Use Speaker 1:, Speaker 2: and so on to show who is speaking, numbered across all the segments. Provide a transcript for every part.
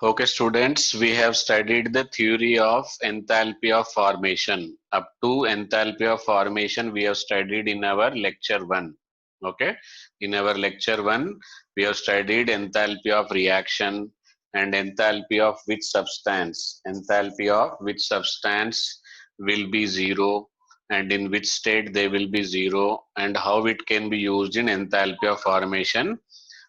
Speaker 1: Okay, students, we have studied the theory of enthalpy of formation. Up to enthalpy of formation, we have studied in our lecture 1. Okay, in our lecture 1, we have studied enthalpy of reaction and enthalpy of which substance. Enthalpy of which substance will be zero and in which state they will be zero and how it can be used in enthalpy of formation.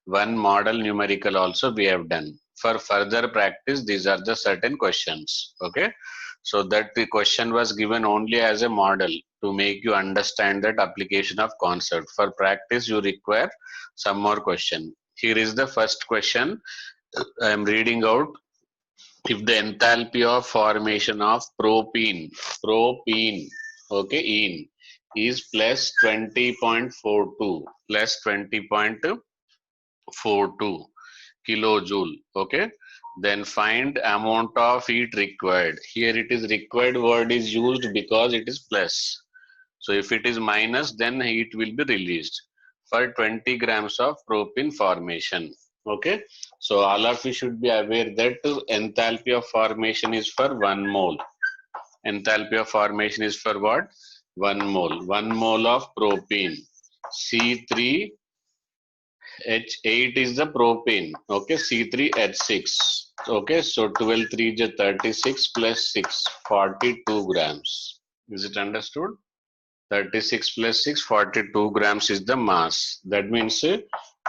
Speaker 1: One model numerical also we have done. For further practice, these are the certain questions. Okay, so that the question was given only as a model to make you understand that application of concept. For practice, you require some more question. Here is the first question. I am reading out. If the enthalpy of formation of propene, okay, in is plus 20.42, plus 20.42 kilojoule, okay, then find amount of heat required. Here it is required word is used because it is plus. So if it is minus, then heat will be released for 20 grams of propene formation. Okay, so all of you should be aware that enthalpy of formation is for 1 mole. Enthalpy of formation is for what? 1 mole. 1 mole of propene, C3 H8 is the propane. Okay, C3H6. Okay, so 12 3 is 36 plus 6, 42 grams. Is it understood? 36 plus 6, 42 grams is the mass. That means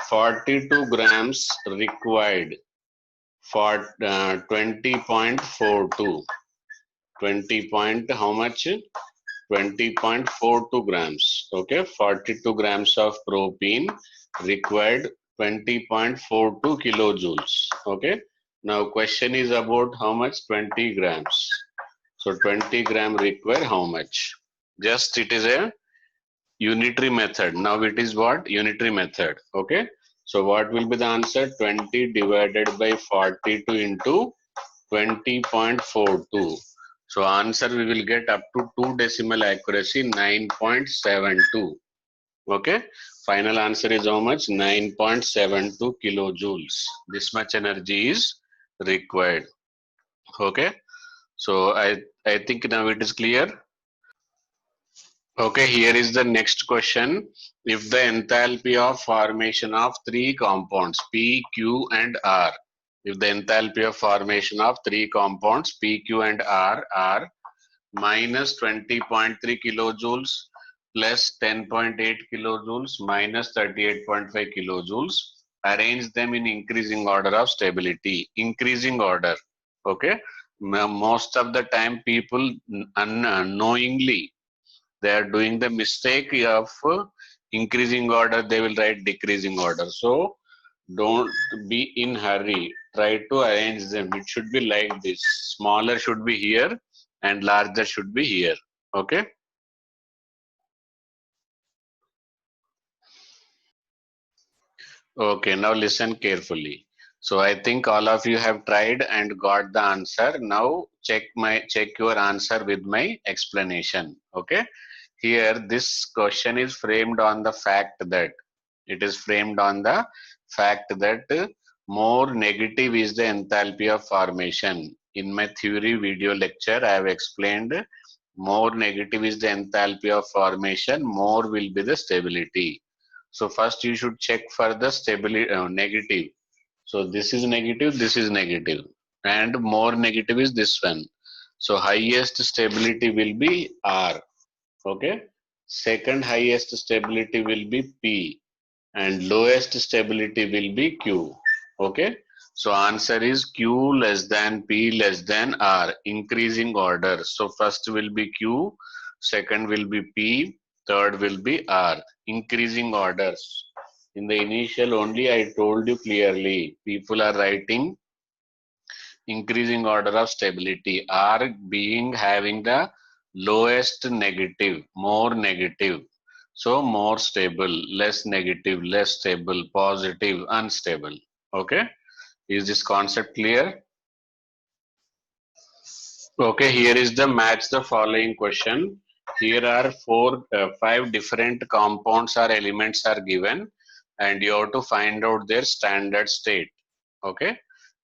Speaker 1: 42 grams required for 20.42. 20 point how much? 20.42 grams. Okay, 42 grams of propene required 20.42 kilojoules. Okay, now question is about how much? 20 grams. So 20 gram require how much? Just it is a unitary method. Now it is what? Unitary method. Okay, so what will be the answer? 20 divided by 42 into 20.42. So answer we will get up to 2 decimal accuracy 9.72. Okay, final answer is how much? 9.72 kilojoules. This much energy is required. Okay, so I think now it is clear. Okay, here is the next question. If the enthalpy of formation of three compounds P, Q and R, if the enthalpy of formation of three compounds P, Q and R are minus 20.3 kilojoules plus 10.8 kilojoules minus 38.5 kilojoules, arrange them in increasing order of stability. Increasing order. Okay, most of the time people unknowingly they are doing the mistake of increasing order, they will write decreasing order. So don't be in hurry, try to arrange them. It should be like this: smaller should be here and larger should be here. Okay, okay, now listen carefully. So I think all of you have tried and got the answer. Now check your answer with my explanation. Okay, here this question is framed on the fact that more negative is the enthalpy of formation. In my theory video lecture I have explained more negative is the enthalpy of formation, more will be the stability. So first you should check for the stability negative. So this is negative, this is negative, and more negative is this one. So highest stability will be R. Okay, second highest stability will be P and lowest stability will be Q. Okay, so answer is Q less than P less than R, increasing order. So first will be Q, second will be P, third will be R, increasing orders. In the initial only I told you clearly, people are writing increasing order of stability, R being having the lowest negative, more negative. So more stable, less negative, less stable, positive, unstable. Okay, is this concept clear? Okay, here is the match the following question. Here are five different compounds or elements are given and you have to find out their standard state. Okay,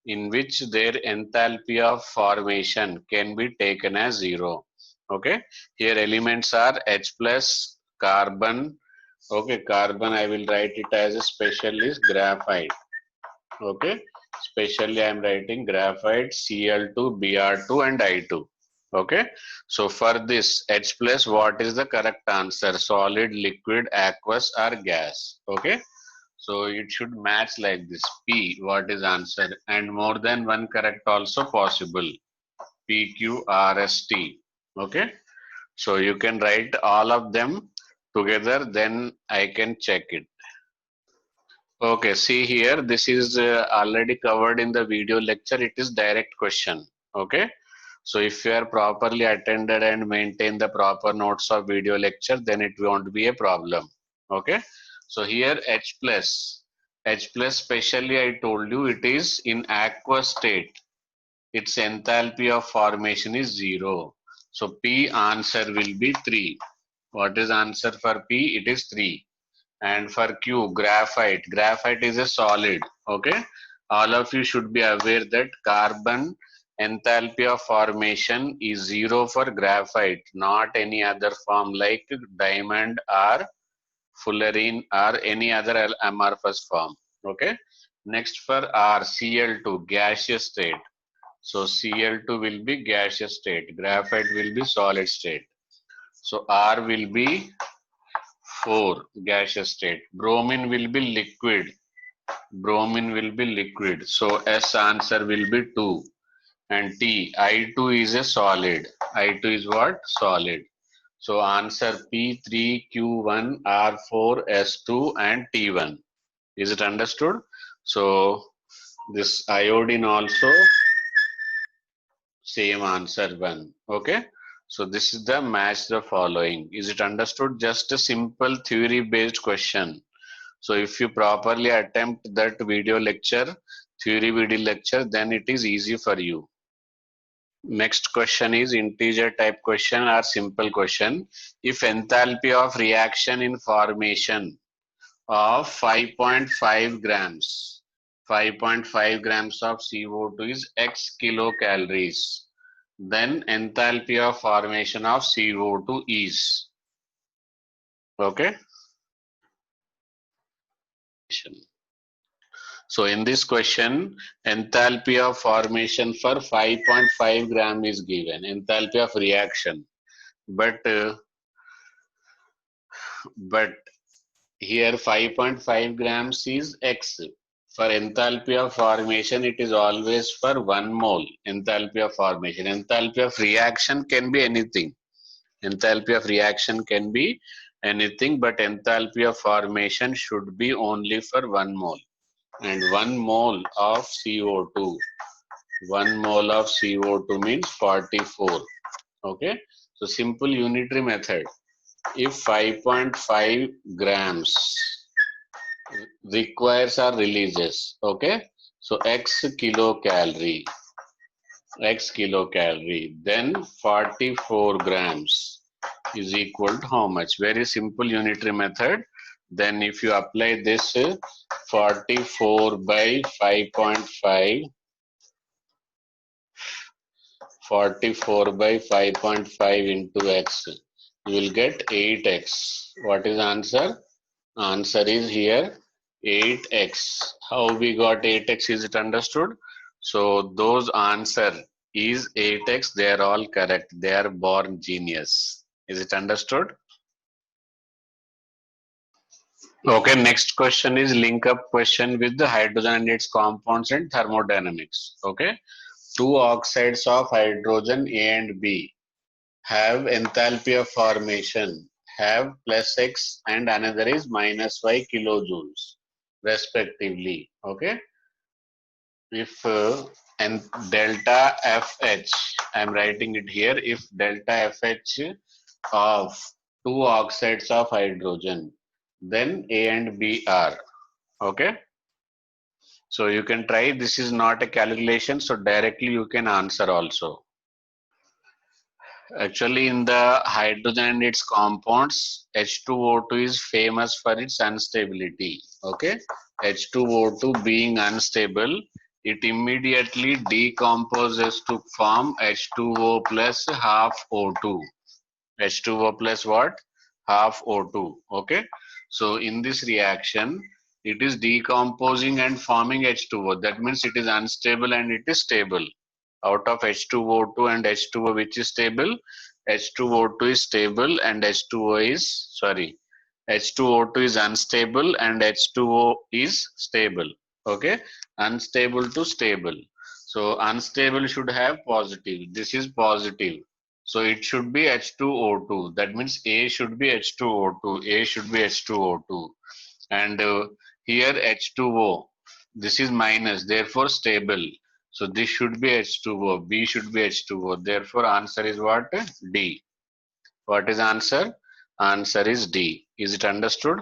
Speaker 1: in which their enthalpy of formation can be taken as 0. Okay, here elements are H plus, carbon. Okay, carbon I will write it as a special is graphite. Okay, especially I am writing graphite, Cl2, Br2 and I2. Okay, so for this H plus, what is the correct answer? Solid, liquid, aqueous or gas? Okay, so it should match like this. P, what is answer? And more than one correct also possible. P, Q, R, S, T. Okay, so you can write all of them together, then I can check it. Okay, see here, this is already covered in the video lecture. It is direct question. Okay, so if you are properly attended and maintain the proper notes of video lecture, then it won't be a problem. Okay, so here H plus specially I told you it is in aqueous state. Its enthalpy of formation is 0. So P answer will be 3. What is answer for P? It is 3. And for Q, graphite is a solid. Okay, all of you should be aware that carbon enthalpy of formation is 0 for graphite, not any other form like diamond or fullerene or any other amorphous form. Okay, next for R, Cl2, gaseous state. So Cl2 will be gaseous state, graphite will be solid state. So R will be 4, gaseous state. Bromine will be liquid. Bromine will be liquid. So S answer will be 2. And T, I2 is a solid. I2 is what? Solid. So answer P3, Q1, R4, S2 and T1. Is it understood? So this iodine also same answer 1. Okay. So this is the match the following. Is it understood? Just a simple theory based question. So if you properly attempt that video lecture, theory video lecture, then it is easy for you. Next question is integer type question or simple question. If enthalpy of reaction in formation of 5.5 grams, 5.5 grams of CO2 is X kilocalories, then enthalpy of formation of CO2 is, okay? So in this question, enthalpy of formation for 5.5 gram is given, enthalpy of reaction. But here 5.5 grams is X. For enthalpy of formation, it is always for 1 mole, enthalpy of formation. Enthalpy of reaction can be anything. Enthalpy of reaction can be anything, but enthalpy of formation should be only for 1 mole. And 1 mole of CO2, 1 mole of CO2 means 44. Okay, so simple unitary method. If 5.5 grams requires or releases, okay, so X kilocalorie, then 44 grams is equal to how much? Very simple unitary method. Then if you apply this 44 by 5.5, 44 by 5.5 into X, you will get 8X. What is answer? Answer is here 8X. How we got 8X? Is it understood? So those answer is 8X. They are all correct. They are born genius. Is it understood? Okay, next question is link up question with the hydrogen and its compounds and thermodynamics. Okay, two oxides of hydrogen A and B have enthalpy of formation, have plus X and another is minus Y kilojoules respectively. Okay, if and delta FH, I am writing it here, if delta FH of two oxides of hydrogen, then A and B are, okay. So you can try, this is not a calculation, so directly you can answer also. Actually, in the hydrogen and its compounds, H2O2 is famous for its instability. Okay, H2O2 being unstable, it immediately decomposes to form H2O plus half O2. H2O plus what? Half O2. Okay. So in this reaction, it is decomposing and forming H2O. That means it is unstable and it is stable. Out of H2O2 and H2O, which is stable? H2O2 is stable and H2O2 is unstable and H2O is stable. Okay. Unstable to stable. So unstable should have positive. This is positive. So it should be H2O2. That means A should be H2O2. A should be H2O2. And here H2O. This is minus, therefore stable. So this should be H2O. B should be H2O. Therefore answer is what? D. What is answer? Answer is D. Is it understood?